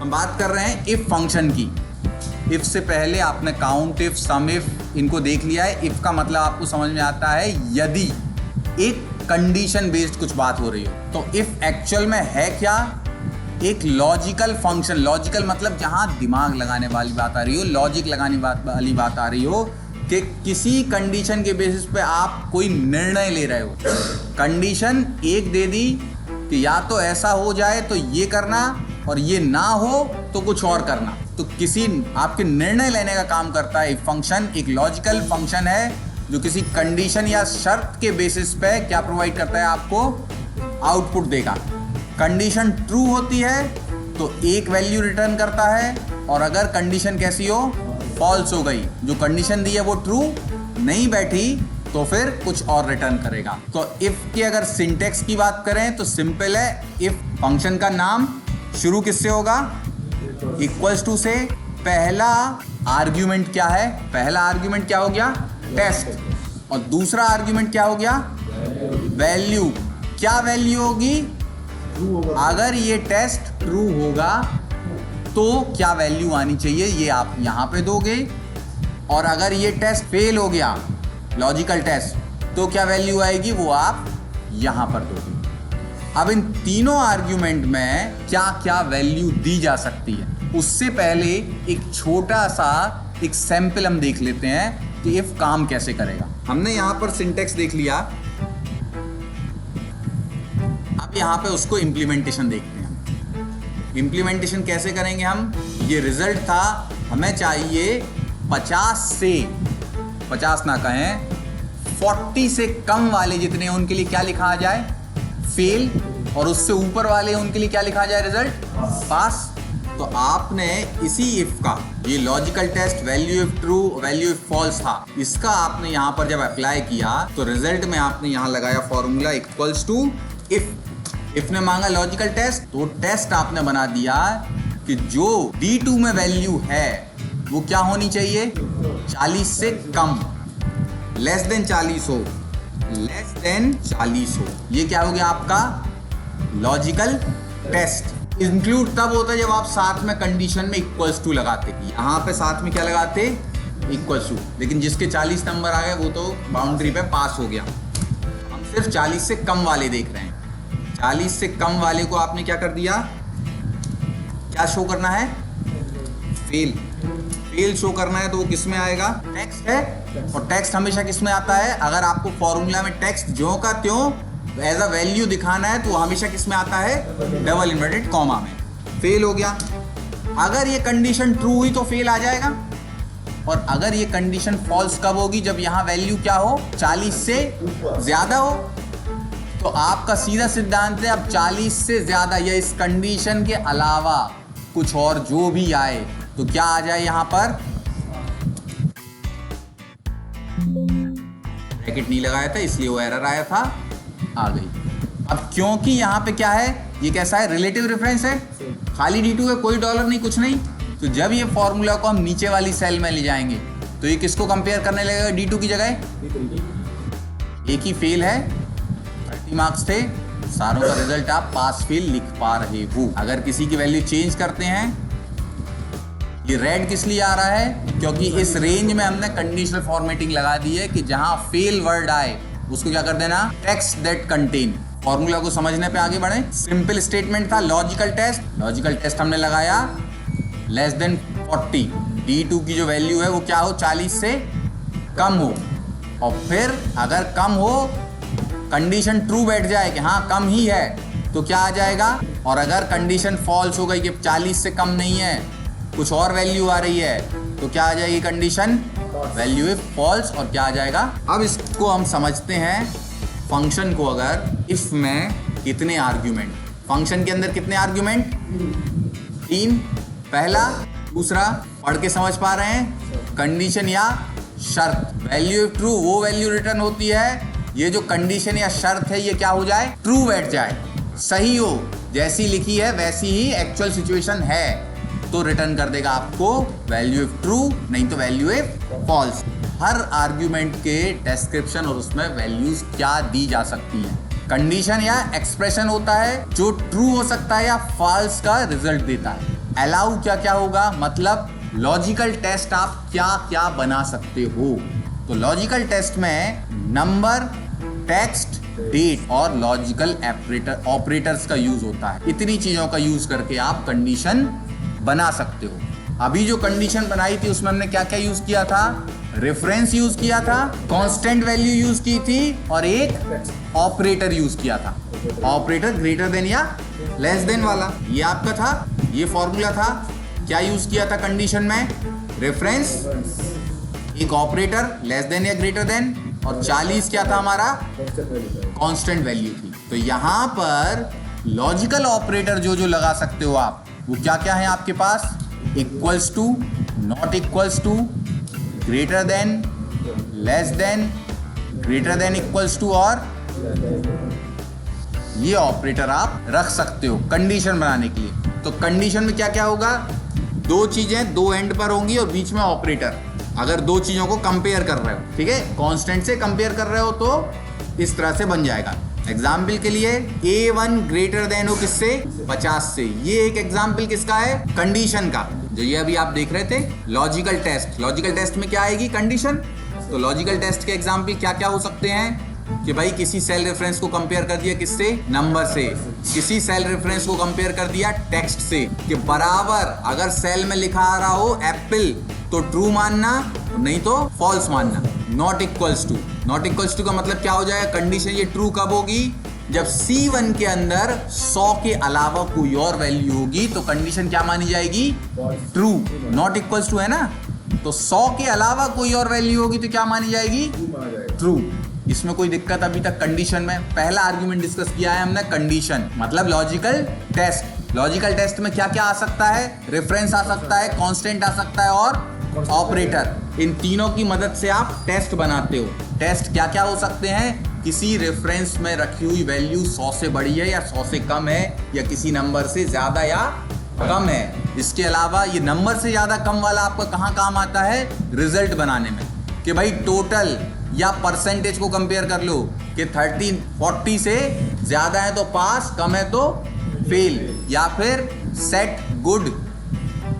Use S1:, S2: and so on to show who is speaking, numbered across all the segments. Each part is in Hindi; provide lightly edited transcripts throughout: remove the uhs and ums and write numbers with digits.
S1: हम बात कर रहे हैं इफ फंक्शन की। इफ से पहले आपने काउंट इफ, सम इफ इनको देख लिया है। इफ का मतलब आपको समझ में आता है यदि एक कंडीशन बेस्ड कुछ बात हो रही हो। तो इफ एक्चुअल में है क्या, एक लॉजिकल फंक्शन। लॉजिकल मतलब जहां दिमाग लगाने वाली बात आ रही हो, लॉजिक लगाने वाली बात आ रही हो कि किसी कंडीशन के बेसिस पे आप कोई निर्णय ले रहे हो। कंडीशन एक दे दी कि या तो ऐसा हो जाए तो ये करना, और ये ना हो तो कुछ और करना। तो किसी आपके निर्णय लेने का काम करता है एक फंक्शन। एक लॉजिकल फंक्शन है जो किसी कंडीशन या शर्त के बेसिस पे क्या प्रोवाइड करता है, आपको आउटपुट देगा। कंडीशन ट्रू होती है तो एक वैल्यू रिटर्न करता है, और अगर कंडीशन कैसी हो, फॉल्स हो गई, जो कंडीशन दी है वो ट्रू नहीं बैठी, तो फिर कुछ और रिटर्न करेगा। तो इफ की अगर सिंटेक्स की बात करें तो सिंपल है। इफ फंक्शन का नाम शुरू किससे होगा, इक्वल्स टू से। पहला आर्ग्यूमेंट क्या है, पहला आर्ग्यूमेंट क्या हो गया, टेस्ट, और दूसरा आर्ग्यूमेंट क्या हो गया, वैल्यू। क्या वैल्यू होगी, अगर ये टेस्ट ट्रू होगा तो क्या वैल्यू आनी चाहिए ये आप यहां पे दोगे, और अगर ये टेस्ट फेल हो गया, लॉजिकल टेस्ट, तो क्या वैल्यू आएगी वो आप यहां पर दोगे। अब इन तीनों आर्ग्यूमेंट में क्या क्या वैल्यू दी जा सकती है, उससे पहले एक छोटा सा एक सैंपल हम देख लेते हैं कि इफ काम कैसे करेगा। हमने यहां पर सिंटेक्स देख लिया, अब यहां पे उसको इम्प्लीमेंटेशन देखते हैं। इम्प्लीमेंटेशन कैसे करेंगे हम, ये रिजल्ट था, हमें चाहिए 50 से, 50 ना कहें, 40 से कम वाले जितने हैं उनके लिए क्या लिखा जाए, फेल, और उससे ऊपर वाले उनके लिए क्या लिखा जाए, रिजल्ट पास। तो आपने इसी इफ का, ये logical test value if true value if false था, इसका आपने यहाँ पर जब अप्लाई किया तो रिजल्ट में आपने यहाँ लगाया formula equals to if. If ने मांगा लॉजिकल टेस्ट, तो टेस्ट आपने बना दिया कि जो D2 में वैल्यू है वो क्या होनी चाहिए, 40 से कम, लेस देन 40 हो, लेस देन 40 हो। ये क्या हो गया आपका लॉजिकल टेस्ट। इंक्लूड तब होता है जब आप साथ में कंडीशन में इक्वल्स टू लगाते, यहाँ पे साथ में क्या लगाते, इक्वल्स टू, लेकिन जिसके 40 नंबर आ गए वो तो बाउंड्री पे पास हो गया। हम सिर्फ 40 से कम वाले देख रहे हैं। 40 से कम वाले को आपने क्या कर दिया, क्या शो करना है, फेल। फेल शो करना है तो वो किस में आएगा, टेक्स्ट है, और टेक्स्ट हमेशा किस में आता है, अगर आपको फॉर्मूला में टेक्स्ट ज्यों का त्यों एज अ वैल्यू दिखाना है तो हमेशा किस में आता है, डबल इन्वर्टेड कॉमा में। फेल हो गया। अगर ये कंडीशन ट्रू हुई तो फेल आ जाएगा, और अगर ये कंडीशन फॉल्स कब होगी, जब यहाँ वैल्यू क्या हो, 40 से ज्यादा हो। तो आपका सीधा सिद्धांत है, अब 40 से ज्यादा या इस कंडीशन के अलावा कुछ और जो भी आए तो क्या आ जाए, यहां पर ब्रैकेट नहीं लगाया था इसलिए वो एरर आया था, आ गई। अब क्योंकि यहां पे क्या है, ये कैसा है, रिलेटिव रेफरेंस है, खाली D2 है, कोई डॉलर नहीं, कुछ नहीं। तो जब ये फॉर्मूला को हम नीचे वाली सेल में ले जाएंगे तो ये किसको कंपेयर करने लगेगा, D2 की जगह। एक ही फेल है, 30 मार्क्स थे, सारों का रिजल्ट आप पास फेल लिख पा रहे हो। अगर किसी की वैल्यू चेंज करते हैं, ये रेड किस लिए आ रहा है, क्योंकि इस रेंज में हमने कंडीशनल फॉर्मेटिंग लगा दी है कि जहां फेल वर्ड आए उसको क्या कर देना, टेक्स्ट दैट कंटेन। फॉर्मूला को समझने पे आगे बढ़े। सिंपल स्टेटमेंट था लॉजिकल टेस्ट, लॉजिकल टेस्ट हमने लगाया लेस देन 40, D2 की जो वैल्यू है वो क्या हो, 40 से कम हो, और फिर अगर कम हो, कंडीशन ट्रू बैठ जाए कि हाँ कम ही है, तो क्या आ जाएगा, और अगर कंडीशन फॉल्स हो गई कि 40 से कम नहीं है, कुछ और वैल्यू आ रही है, तो क्या आ जाएगी कंडीशन, वैल्यू इफ फॉल्स, और क्या आ जाएगा। अब इसको हम समझते हैं फंक्शन को। अगर इफ में कितने आर्ग्यूमेंट, फंक्शन के अंदर कितने आर्ग्यूमेंट, 3, पहला, दूसरा, पढ़ के समझ पा रहे हैं, कंडीशन या शर्त। वैल्यू इफ ट्रू वो वैल्यू रिटर्न होती है, ये जो कंडीशन या शर्त है ये क्या हो जाए, ट्रू बैठ जाए, सही हो, जैसी लिखी है वैसी ही एक्चुअल सिचुएशन है, तो रिटर्न कर देगा आपको वैल्यू इफ ट्रू, नहीं तो वैल्यू इफ फॉल्स। हर आर्ग्यूमेंट के डिस्क्रिप्शन और उसमें वैल्यूज क्या दी जा सकती हैं। कंडीशन या एक्सप्रेशन होता है जो ट्रू हो सकता है या फॉल्स का रिजल्ट देता है। अलाउ क्या क्या होगा, मतलब लॉजिकल टेस्ट आप क्या क्या बना सकते हो। तो लॉजिकल टेस्ट में नंबर, टेक्स्ट, डेट और लॉजिकल ऑपरेटर्स का यूज होता है। इतनी चीजों का यूज करके आप कंडीशन बना सकते हो। अभी जो कंडीशन बनाई थी उसमें हमने क्या क्या यूज किया था, रेफरेंस यूज किया था, कांस्टेंट वैल्यू यूज की थी और एक ऑपरेटर यूज किया था। ऑपरेटर ग्रेटर देन या लेस देन वाला, ये आपका था, ये फॉर्मूला था। क्या यूज किया था कंडीशन में, रेफरेंस, एक ऑपरेटर लेस देन या ग्रेटर देन, और 40 क्या था हमारा, कांस्टेंट वैल्यू थी। तो यहां पर लॉजिकल ऑपरेटर जो जो लगा सकते हो आप, वो क्या क्या है आपके पास, equals to, not equals to, greater than, less than, greater than equals to, और ये ऑपरेटर आप रख सकते हो कंडीशन बनाने के लिए। तो कंडीशन में क्या क्या होगा, दो चीजें दो एंड पर होंगी और बीच में ऑपरेटर। अगर दो चीजों को कंपेयर कर रहे हो, ठीक है, कांस्टेंट से कंपेयर कर रहे हो तो इस तरह से बन जाएगा। एग्जाम्पल के लिए A1 ग्रेटर देन हो किससे, 50 से। ये एक एग्जाम्पल किसका है, कंडीशन का, जो ये अभी आप देख रहे थे लॉजिकल टेस्ट। लॉजिकल टेस्ट में क्या आएगी, कंडीशन। तो लॉजिकल टेस्ट के एग्जाम्पल क्या क्या हो सकते हैं कि भाई किसी सेल रेफरेंस को कंपेयर कर दिया किससे, नंबर से, किसी सेल रेफरेंस को कंपेयर कर दिया टेक्स्ट से, कि बराबर अगर सेल में लिखा आ रहा हो एप्पल तो ट्रू मानना, नहीं तो फॉल्स मानना। Not equals to, not equals to का मतलब क्या हो जाएगा, कंडीशन ये ट्रू कब होगी, जब C1 के अंदर 100 के अलावा कोई और वैल्यू होगी तो कंडीशन क्या मानी जाएगी, ट्रू। नॉट इक्वल्स टू है ना, तो 100 के अलावा कोई और वैल्यू होगी तो क्या मानी जाएगी, ट्रू। इसमें कोई दिक्कत अभी तक कंडीशन में, पहला आर्गुमेंट डिस्कस किया है हमने, कंडीशन मतलब लॉजिकल टेस्ट। लॉजिकल टेस्ट में क्या क्या आ सकता है, रेफरेंस आ सकता है, कांस्टेंट आ सकता है और ऑपरेटर। इन तीनों की मदद से आप टेस्ट बनाते हो। टेस्ट क्या क्या हो सकते हैं, किसी रेफरेंस में रखी हुई वैल्यू 100 से बड़ी है या 100 से कम है, या किसी नंबर से ज्यादा या कम है। इसके अलावा ये नंबर से ज्यादा कम वाला आपका कहाँ काम आता है, रिजल्ट बनाने में, कि भाई टोटल या परसेंटेज को कंपेयर कर लो कि 40 से ज्यादा है तो पास, कम है तो फेल, या फिर सेट, गुड,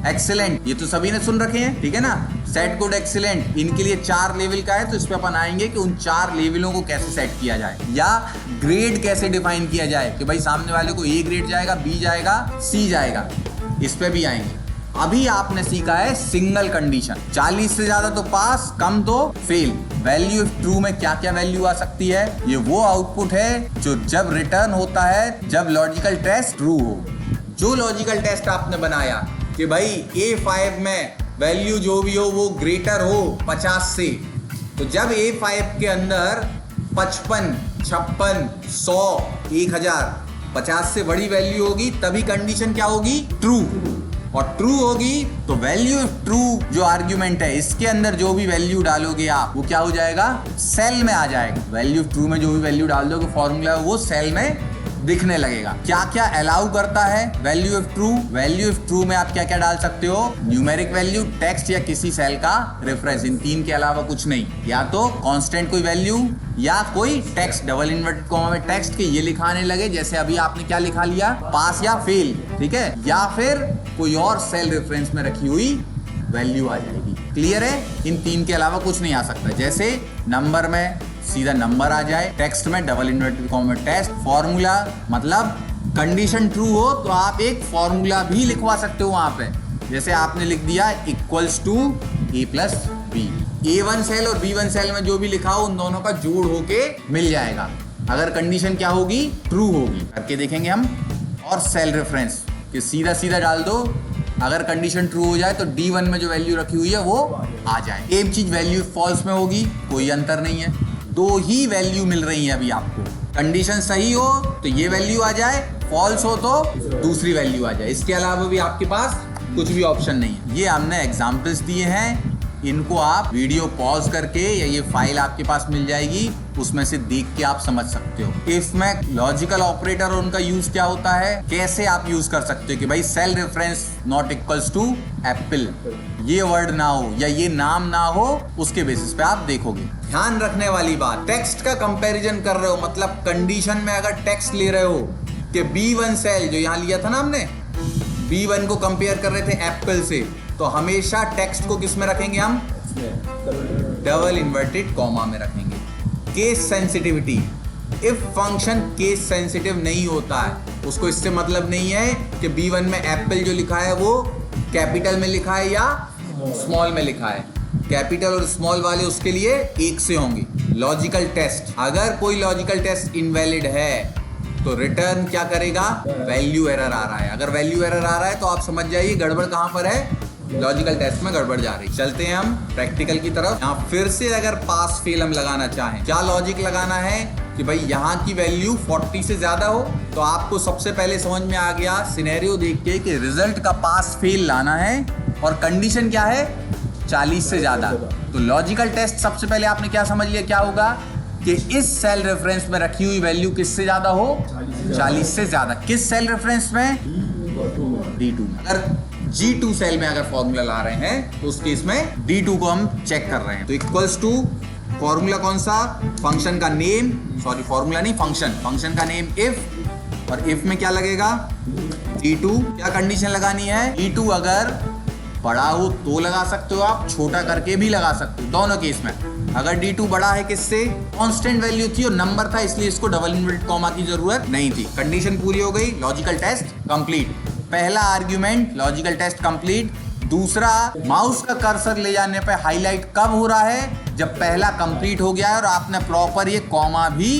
S1: एक्सीलेंट। ये तो सभी ने सुन रखे हैं, ठीक है ना, सेट, गुड, एक्सीलेंट। इनके लिए 4 लेवल का है, तो इस पे अपन आएंगे कि उन 4 लेवलों को कैसे सेट किया जाए, या ग्रेड कैसे डिफाइन किया जाए कि भाई सामने वाले को A ग्रेड जाएगा, B जाएगा, C जाएगा, इस पे भी आएंगे। अभी आपने सीखा है सिंगल कंडीशन, 40 से ज्यादा तो पास, कम तो फेल। वैल्यू इफ ट्रू में क्या क्या वैल्यू आ सकती है, ये वो आउटपुट है जो जब रिटर्न होता है जब लॉजिकल टेस्ट ट्रू हो। जो लॉजिकल टेस्ट आपने बनाया कि भाई A5 में वैल्यू जो भी हो वो ग्रेटर हो 50 से, तो जब A5 के अंदर 55, 56, 100, 1000, 50 से बड़ी वैल्यू होगी तभी कंडीशन क्या होगी, ट्रू। और ट्रू होगी तो वैल्यू इफ ट्रू जो आर्ग्यूमेंट है इसके अंदर जो भी वैल्यू डालोगे आप वो क्या हो जाएगा, सेल में आ जाएगा। वैल्यू इफ ट्रू में जो भी वैल्यू डाल दोगे फॉर्मूला वो सेल में दिखने लगेगा। क्या क्या अलाउ करता है value if true, value if true में आप क्या क्या डाल सकते हो, न्यूमेरिक वैल्यू, टेक्स्ट या किसी सेल का रेफरेंस, इन 3 के अलावा कुछ नहीं। या तो कांस्टेंट कोई वैल्यू या कोई टेक्स्ट, डबल इन्वर्टेड कॉमा में टेक्स्ट के ये लिखाने लगे जैसे अभी आपने क्या लिखा लिया, पास या फेल, ठीक है, या फिर कोई और सेल रेफरेंस में रखी हुई वैल्यू आ जाएगी। क्लियर है, इन 3 के अलावा कुछ नहीं आ सकता। जैसे नंबर में सीधा नंबर आ जाए, टेक्स्ट में डबल इन्वर्टेड कॉमा में टेक्स्ट, फॉर्मूला मतलब कंडीशन ट्रू हो तो आप एक फॉर्मूला भी लिखवा सकते हो वहां पे। जैसे आपने लिख दिया equals to A plus B, A1 cell और B1 सेल में जो भी लिखा हो उन दोनों का जोड़ होके मिल जाएगा अगर कंडीशन क्या होगी, ट्रू होगी। करके देखेंगे हम। और सेल रेफरेंस कि सीधा सीधा डाल दो, अगर कंडीशन ट्रू हो जाए तो D1 में जो वैल्यू रखी हुई है वो आ जाए। एक चीज वैल्यू फॉल्स में होगी, कोई अंतर नहीं है, 2 ही वैल्यू मिल रही है अभी आपको। कंडीशन सही हो तो ये वैल्यू आ जाए, फॉल्स हो तो दूसरी वैल्यू आ जाए। इसके अलावा भी आपके पास कुछ भी ऑप्शन नहीं है। ये हमने एग्जाम्पल्स दिए हैं, इनको आप वीडियो पॉज करके या ये फाइल आपके पास मिल जाएगी, उसमें से देख के आप समझ सकते हो। इसमें लॉजिकल ऑपरेटर और उनका यूज क्या होता है, कैसे आप यूज कर सकते हो कि भाई cell reference not equals to apple, ये वर्ड ना हो या ये नाम ना हो, उसके बेसिस पे आप देखोगे। ध्यान रखने वाली बात, टेक्स्ट का कंपैरिजन कर रहे हो, मतलब कंडीशन में अगर टेक्स्ट ले रहे हो कि B1 सेल जो यहाँ लिया था ना हमने, B1 को कंपेयर कर रहे थे एप्पल से, तो हमेशा टेक्स्ट को किस में रखेंगे हम? डबल इन्वर्टेड कॉमा में रखेंगे। Case sensitivity, if function case sensitive नहीं होता है, उसको इससे मतलब नहीं है कि B1 में एप्पल जो लिखा है वो कैपिटल में लिखा है या स्मॉल में लिखा है। कैपिटल और स्मॉल वाले उसके लिए एक से होंगे। लॉजिकल टेस्ट, अगर कोई लॉजिकल टेस्ट इनवैलिड है तो रिटर्न क्या करेगा? वैल्यू एरर आ रहा है। अगर वैल्यू एरर आ रहा है तो आप समझ जाइए गड़बड़ कहाँ पर है, लॉजिकल टेस्ट में गड़बड़ जा रही। चलते हैं हम प्रैक्टिकल की तरफ। यहाँ फिर से अगर पास फेल हम लगाना चाहें, क्या लॉजिक लगाना है कि भाई यहाँ की वैल्यू 40 से ज्यादा हो, तो आपको सबसे पहले समझ में आ गया सिनेरियो देख के कि रिजल्ट का पास फेल लाना है और कंडीशन क्या है? 40 से ज्यादा। तो लॉजिकल टेस्ट सबसे पहले आपने क्या समझ लिया, क्या होगा कि इस सेल रेफरेंस में रखी हुई वैल्यू किससे ज्यादा हो? 40 से ज्यादा। किस सेल रेफरेंस में? D2 में। अगर G2 सेल में अगर फॉर्मूला ला रहे हैं तो उस केस में D2 को हम चेक कर रहे हैं। तो इक्वल्स टू फॉर्मूला कौन सा? फंक्शन का नेम, सॉरी फॉर्मूला नहीं, फंक्शन का नेम इफ, और इफ में क्या लगेगा? D2। क्या कंडीशन लगानी है? D2 अगर बड़ा हो तो लगा सकते हो आप, छोटा करके भी लगा सकते हो, दोनों केस में। अगर D2 बड़ा है किससे? कांस्टेंट वैल्यू थी और नंबर था, इसलिए इसको डबल इन्वर्टेड कॉमा की जरूरत नहीं थी। कंडीशन पूरी हो गई, लॉजिकल टेस्ट कंप्लीट। पहला आर्ग्यूमेंट लॉजिकल टेस्ट कंप्लीट। दूसरा, माउस का कर्सर ले जाने पे हाईलाइट कब हो रहा है? जब पहला कंप्लीट हो गया है और आपने प्रॉपर ये कॉमा भी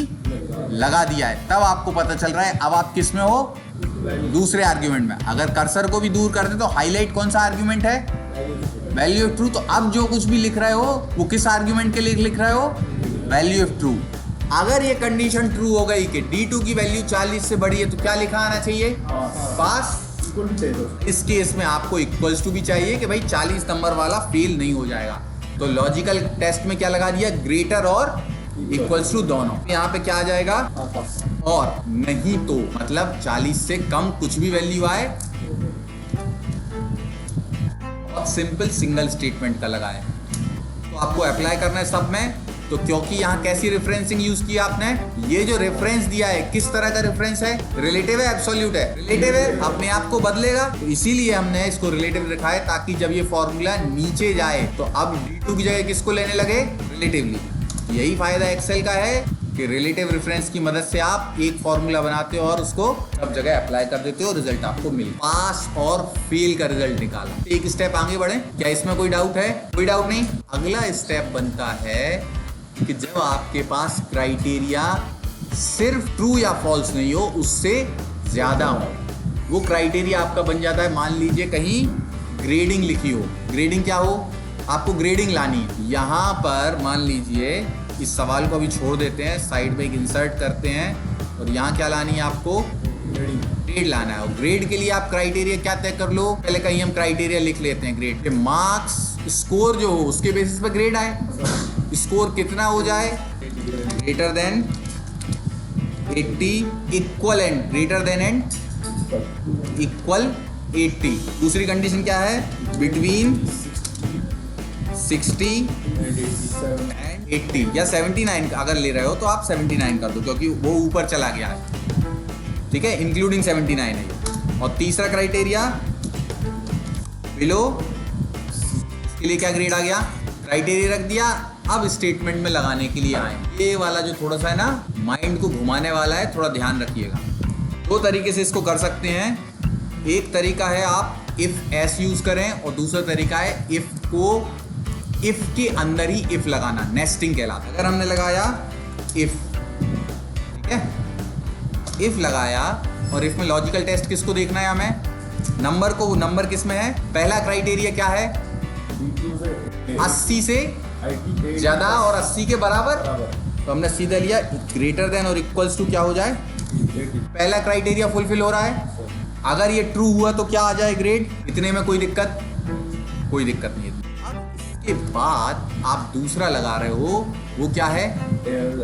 S1: लगा दिया है, तब आपको पता चल रहा है अब आप किस में हो? दूसरे आर्ग्यूमेंट में। अगर कर्सर को भी दूर कर दे तो हाईलाइट कौन सा आर्ग्यूमेंट है? Value of true. तो अब जो कुछ भी लिख रहे हो वो किस आर्ग्यूमेंट के लिए लिख रहे हो? Value of true. अगर ये कंडीशन ट्रू हो गई कि D2 की वैल्यू 40 से बड़ी है तो क्या लिखा आना चाहिए? पास। इस केस में आपको इक्वल्स टू भी चाहिए कि भाई 40 नंबर वाला फेल नहीं हो जाएगा। तो लॉजिकल टेस्ट में क्या लगा दिया? ग्रेटर और इक्वल्स टू दोनों। यहाँ पे क्या आ जाएगा? और नहीं तो मतलब 40 से कम कुछ भी वैल्यू आए। बहुत सिंपल सिंगल स्टेटमेंट का लगा है, तो आपको अप्लाई करना है सब में। तो क्योंकि यहाँ कैसी रेफरेंसिंग यूज की आपने, ये जो रेफरेंस दिया है किस तरह का रेफरेंस है? रिलेटिव है, एब्सोल्यूट है? रिलेटिव है, अपने आप को बदलेगा, तो इसीलिए हमने इसको रिलेटिव रखा है ताकि जब ये फॉर्मूला नीचे जाए तो अब D2 की जगह किसको लेने लगे? रिलेटिवली। यही फायदा एक्सेल का है कि रिलेटिव रेफरेंस की मदद से आप एक फॉर्मूला बनाते हो और उसको सब जगह अप्लाई कर देते हो, रिजल्ट आपको मिले। पास और फेल का रिजल्ट निकाला। एक स्टेप आगे बढ़े, क्या इसमें कोई डाउट है? कोई डाउट नहीं। अगला स्टेप बनता है कि जब आपके पास क्राइटेरिया सिर्फ ट्रू या फॉल्स नहीं हो, उससे ज्यादा हो, वो क्राइटेरिया आपका बन जाता है। मान लीजिए कहीं ग्रेडिंग लिखी हो, ग्रेडिंग क्या हो? आपको ग्रेडिंग लानी है। यहाँ पर मान लीजिए इस सवाल को अभी छोड़ देते हैं, साइड में एक इंसर्ट करते हैं और यहाँ क्या लानी है आपको? ग्रेड लाना है। और ग्रेड के लिए आप क्राइटेरिया क्या तय कर लो? पहले कहीं हम क्राइटेरिया लिख लेते हैं ग्रेड के। मार्क्स स्कोर जो हो उसके बेसिस पर ग्रेड आए। स्कोर कितना हो जाए? Greater than 80, equal and greater than and equal 80। दूसरी कंडीशन क्या है? बिटवीन 60 एंड 80 या 79 अगर ले रहे हो तो आप 79 कर दो क्योंकि वो ऊपर चला गया है, ठीक है, इंक्लूडिंग 79 है। और तीसरा क्राइटेरिया बिलो, इसके लिए क्या ग्रेड आ गया? क्राइटेरिया रख दिया। अब स्टेटमेंट में लगाने के लिए आए, ये वाला जो थोड़ा सा है ना माइंड को घुमाने वाला है, थोड़ा ध्यान रखिएगा। दो तरीके से इसको कर सकते हैं। एक तरीका है आप इफ एस यूज करें और दूसरा तरीका है इफ को इफ के अंदर ही इफ लगाना, नेस्टिंग कहलाता है। अगर हमने लगाया इफ, ठीक है, इफ लगाया और इफ में लॉजिकल टेस्ट किसको देखना है हमें? नंबर को। नंबर किस में है? पहला क्राइटेरिया क्या है? 80 से ज्यादा और 80 के बराबर। तो हमने सीधा लिया ग्रेटर देन और इक्वल्स टू क्या हो जाए? पहला क्राइटेरिया फुलफिल हो रहा है। अगर ये ट्रू हुआ तो क्या आ जाए? ग्रेड। इतने में कोई दिक्कत? कोई दिक्कत नहीं है। इसके बाद आप दूसरा लगा रहे हो, वो क्या है?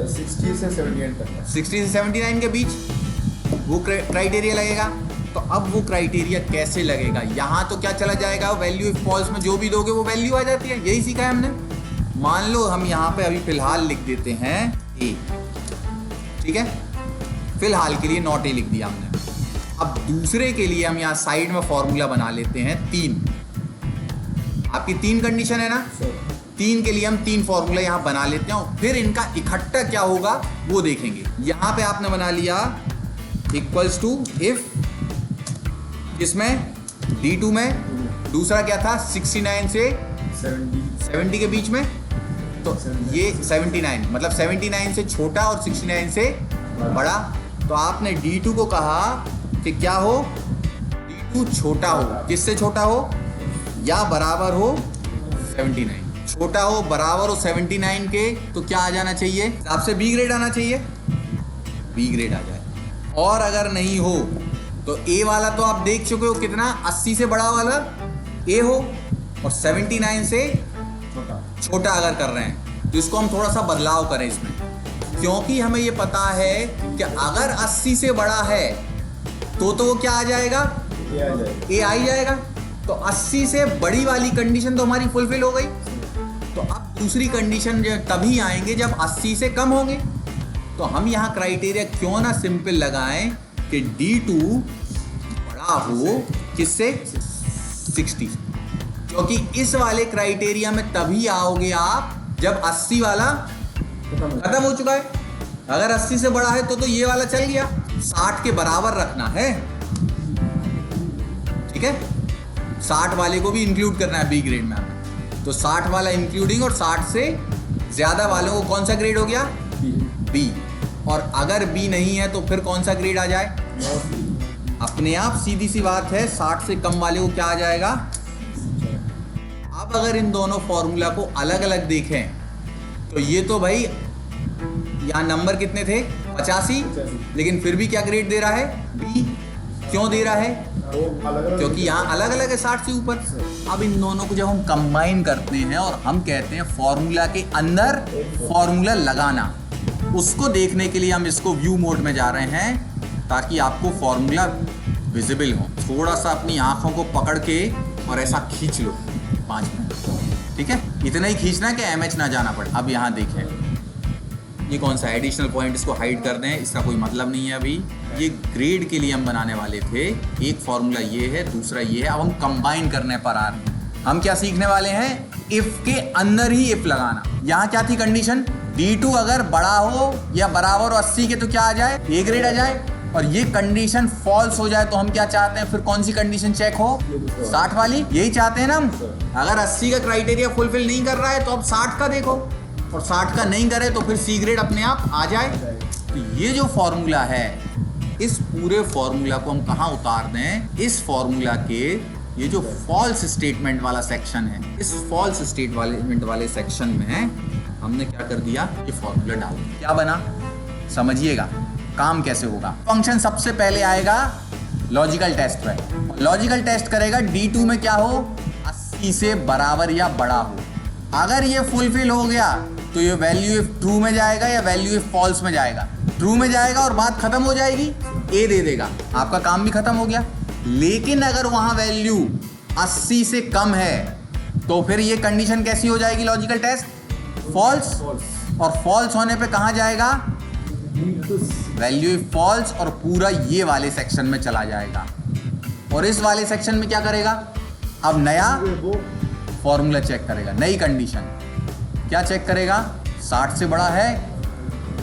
S2: 60 से 78 तक।
S1: 60 से 79 के बीच वो क्राइटेरिया लगेगा। तो अब वो क्राइटेरिया कैसे लगेगा? यहाँ तो क्या चला जाएगा? वैल्यू इफ फॉल्स में जो भी दोगे वो वैल्यू आ जाती है। यही सीखा है हमने। मान लो हम यहाँ पे अभी फिलहाल लिख देते हैं ए, ठीक है, फिलहाल के लिए नॉट ए लिख दिया हमने। अब दूसरे के लिए हम यहाँ साइड में फॉर्मूला बना लेते हैं 3। आपकी 3 कंडीशन है ना,
S2: सर
S1: 3 के लिए हम 3 फॉर्मूला यहाँ बना लेते हैं और फिर इनका इकट्ठा क्या होगा वो देखेंगे। यहाँ पे आपने बना लिया इक्वल्स टू इफ, इसमें D2 में दूसरा क्या था 69 से 70 के बीच में, तो ये 79 मतलब 79 से छोटा और 69 से बड़ा। तो आपने D2 को कहा कि क्या हो, D2 छोटा हो, किससे छोटा हो या बराबर हो 79, छोटा हो बराबर हो 79 के, तो क्या आ जाना चाहिए, आपसे बी ग्रेड आना चाहिए, बी ग्रेड आ जाए। और अगर नहीं हो तो ए वाला तो आप देख चुके हो कितना, 80 से बड़ा वाला ए हो और 79 से छोटा अगर कर रहे हैं तो इसको हम थोड़ा सा बदलाव करें इसमें, क्योंकि हमें ये पता है कि अगर 80 से बड़ा है तो वो क्या आ जाएगा, ए आ ही जाएगा। तो 80 से बड़ी वाली कंडीशन तो हमारी फुलफिल हो गई। तो अब दूसरी कंडीशन तभी आएंगे जब 80 से कम होंगे। तो हम यहाँ क्राइटेरिया क्यों ना सिंपल लगाएं कि D2 बड़ा हो किससे, 60, क्योंकि इस वाले क्राइटेरिया में तभी आओगे आप जब 80 वाला खत्म हो चुका है। अगर 80 से बड़ा है तो ये वाला चल गया, 60 के बराबर रखना है, ठीक है। 60 वाले को भी इंक्लूड करना है बी ग्रेड में हमें, तो 60 वाला इंक्लूडिंग और 60 से ज्यादा वालों को कौन सा ग्रेड हो गया, बी। और अगर बी नहीं है तो फिर कौन सा ग्रेड आ जाए, अपने आप सीधी सी बात है, 60 से कम वाले को क्या आ जाएगा। अब अगर इन दोनों फॉर्मूला को अलग अलग देखें तो ये तो भाई यहाँ नंबर कितने थे 85, लेकिन फिर भी क्या ग्रेड दे रहा है, बी। क्यों दे रहा है, क्योंकि यहाँ अलग अलग है 60 से ऊपर। अब इन दोनों को जब हम कंबाइन करते हैं और हम कहते हैं फॉर्मूला के अंदर फॉर्मूला लगाना, उसको देखने के लिए हम इसको व्यू मोड में जा रहे हैं ताकि आपको फॉर्मूला विजिबल हो। थोड़ा सा अपनी आंखों को पकड़ के और ऐसा खींच लो 5 मिनट, ठीक है, इतना ही खींचना कि एमएच ना जाना पड़े। अब यहाँ देखें ये कौन सा एडिशनल पॉइंट, इसको हाइड कर दें, इसका कोई मतलब नहीं है। अभी ये ग्रेड के लिए हम बनाने वाले थे, एक फॉर्मूला ये है, दूसरा ये है। अब हम कंबाइन करने पर आ रहे हैं। हम क्या सीखने वाले हैं, इफ के अंदर ही इफ लगाना। यहाँ क्या थी कंडीशन, D2 अगर बड़ा हो या बराबर हो 80 के तो क्या आ जाए, ए ग्रेड आ जाए। और ये कंडीशन फॉल्स हो जाए तो हम क्या चाहते हैं, फिर कौन सी कंडीशन चेक हो, 60 वाली, यही चाहते हैं ना हम। अगर 80 का क्राइटेरिया फुलफिल नहीं कर रहा है तो अब 60 का देखो, और 60 का नहीं करे तो फिर सी ग्रेड अपने आप आ जाए। तो ये जो फॉर्मूला है, इस पूरे फॉर्मूला को हम कहाँ उतार दें, इस फॉर्मूला के ये जो फॉल्स स्टेटमेंट वाला सेक्शन है, इस फॉल्स स्टेटमेंट वाले सेक्शन में हमने क्या कर दिया, ये फॉर्मूला डाल दिया। क्या बना, समझिएगा काम कैसे होगा। फंक्शन सबसे पहले आएगा लॉजिकल टेस्ट पे, लॉजिकल टेस्ट करेगा D2 में क्या हो, 80 से बराबर या बड़ा हो। अगर ये फुलफिल हो गया तो ये वैल्यू इफ ट्रू में जाएगा या वैल्यू इफ फॉल्स में जाएगा, ट्रू में जाएगा और बात खत्म हो जाएगी, ए दे देगा, आपका काम भी खत्म हो गया। लेकिन अगर वहां वैल्यू 80 से कम है तो फिर ये कंडीशन कैसी हो जाएगी, लॉजिकल टेस्ट फॉल्स, और फॉल्स होने पे कहां जाएगा, वैल्यू इफ फॉल्स, और पूरा ये वाले सेक्शन में चला जाएगा। और इस वाले सेक्शन में क्या करेगा, अब नया फॉर्मूला चेक करेगा, नई कंडीशन क्या चेक करेगा, 60 से बड़ा है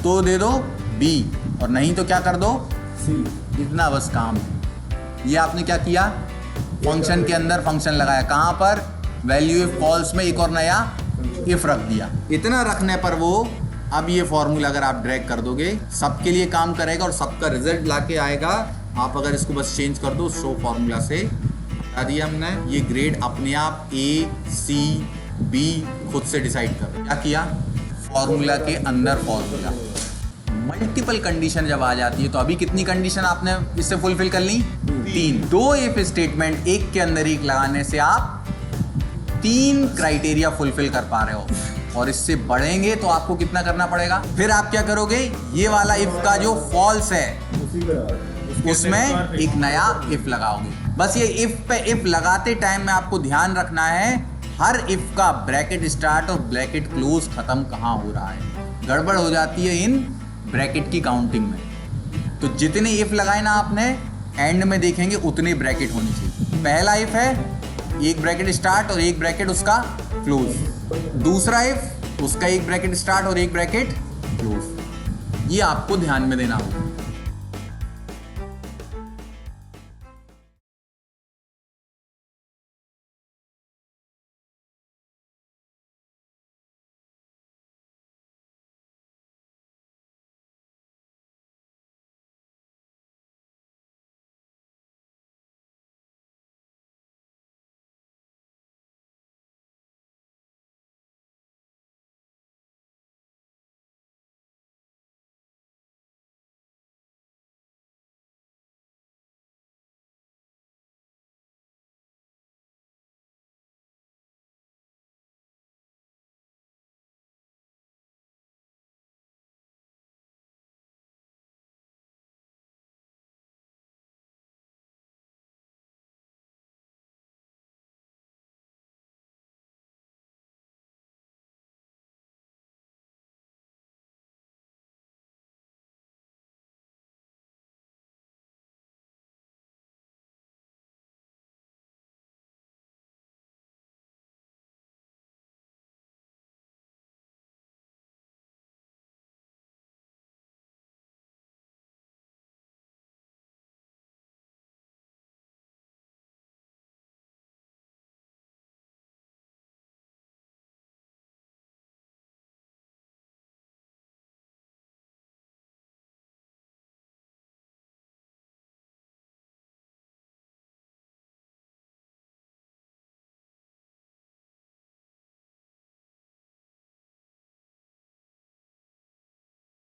S1: तो दे दो बी, और नहीं तो क्या कर दो सी। इतना बस काम है। ये आपने क्या किया, फंक्शन के अंदर फंक्शन लगाया, कहाँ पर, वैल्यू इफ फॉल्स में एक और नया इफ रख दिया। इतना रखने पर वो अब ये फॉर्मूला अगर आप ड्रैग कर दोगे सबके लिए काम करेगा और सबका रिजल्ट लाके आएगा। आप अगर इसको बस चेंज कर दो शो फॉर्मूला से, बता दिया हमने, ये ग्रेड अपने आप ए सी बी खुद से डिसाइड करो। क्या किया, फॉर्मूला के अंदर फॉर्मूला। मल्टीपल कंडीशन जब आ जाती है तो अभी कितनी कंडीशन आपने इससे फुलफिल कर ली, 3। 2 इफ स्टेटमेंट एक के अंदर एक लगाने से आप 3 क्राइटेरिया फुलफिल कर पा रहे हो। और इससे बढ़ेंगे तो आपको कितना करना पड़ेगा, फिर आप क्या करोगे, ये वाला इफ का जो फॉल्स है उसमें एक नया इफ लगाओगे। बस ये इफ पे इफ लगाते टाइम में आपको ध्यान रखना है हर इफ का ब्रैकेट स्टार्ट और ब्रैकेट क्लोज खत्म कहाँ हो रहा है। गड़बड़ हो जाती है इन ब्रैकेट की काउंटिंग में। तो जितने इफ लगाए ना आपने एंड में देखेंगे उतने ब्रैकेट होने चाहिए। पहला इफ है एक ब्रैकेट स्टार्ट और एक ब्रैकेट उसका क्लोज, दूसरा इफ उसका एक ब्रैकेट स्टार्ट और एक ब्रैकेट क्लोज। ये आपको ध्यान में देना होगा।